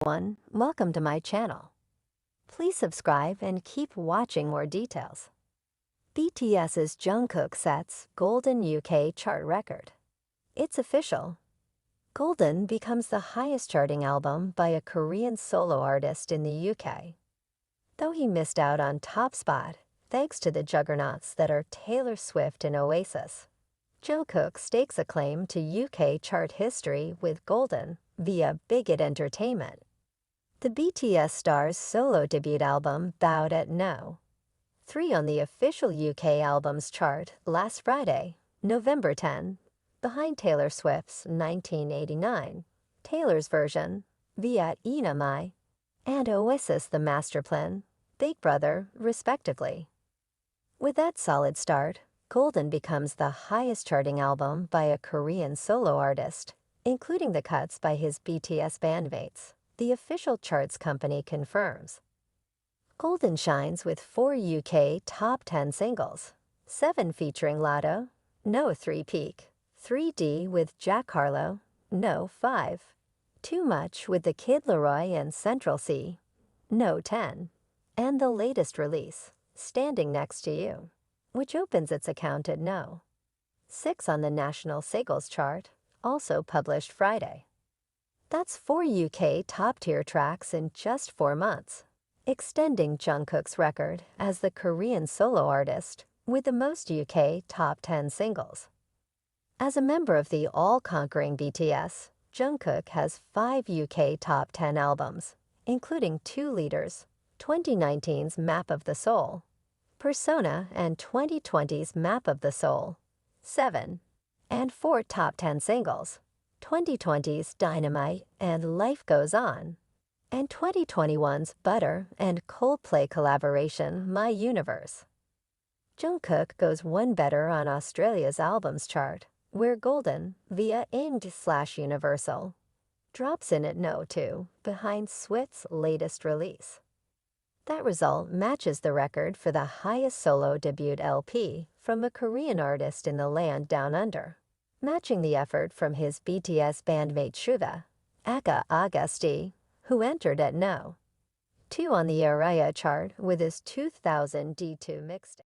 Welcome to my channel. Please subscribe and keep watching more details. BTS's Jung Kook sets Golden UK chart record. It's official. Golden becomes the highest charting album by a Korean solo artist in the UK. Though he missed out on top spot, thanks to the juggernauts that are Taylor Swift and Oasis, Jung Kook stakes a claim to UK chart history with Golden via vIp Entertainment. The BTS star's solo debut album bowed at No. 3 on the official UK albums chart last Friday, November 10, behind Taylor Swift's 1989, Taylor's version, via Ina Mai, and Oasis The Masterplan, Big Brother, respectively. With that solid start, Golden becomes the highest charting album by a Korean solo artist, including the cuts by his BTS bandmates, the official charts company confirms. Golden shines with 4 UK top 10 singles, 7 featuring Lotto, No 3 Peak, 3D with Jack Harlow, No 5, Too Much with the Kid Laroi and Central C, No 10, and the latest release, Standing Next to You, which opens its account at No. 6 on the national singles chart, also published Friday. That's 4 UK top-tier tracks in just 4 months, extending Jung Kook's record as the Korean solo artist with the most UK top 10 singles. As a member of the all-conquering BTS, Jung Kook has 5 UK top 10 albums, including 2 leaders, 2019's Map of the Soul, Persona, and 2020's Map of the Soul, 7, and 4 top 10 singles, 2020's Dynamite and Life Goes On, and 2021's Butter and Coldplay collaboration My Universe. Jung Kook goes one better on Australia's albums chart, where Golden, via Indie/Universal, drops in at No. 2, behind Swift's latest release. That result matches the record for the highest solo debut LP from a Korean artist in the land down under, matching the effort from his BTS bandmate Suga, Aka Agusti, who entered at No. 2 on the Araya chart with his 2000 D2 mixtape.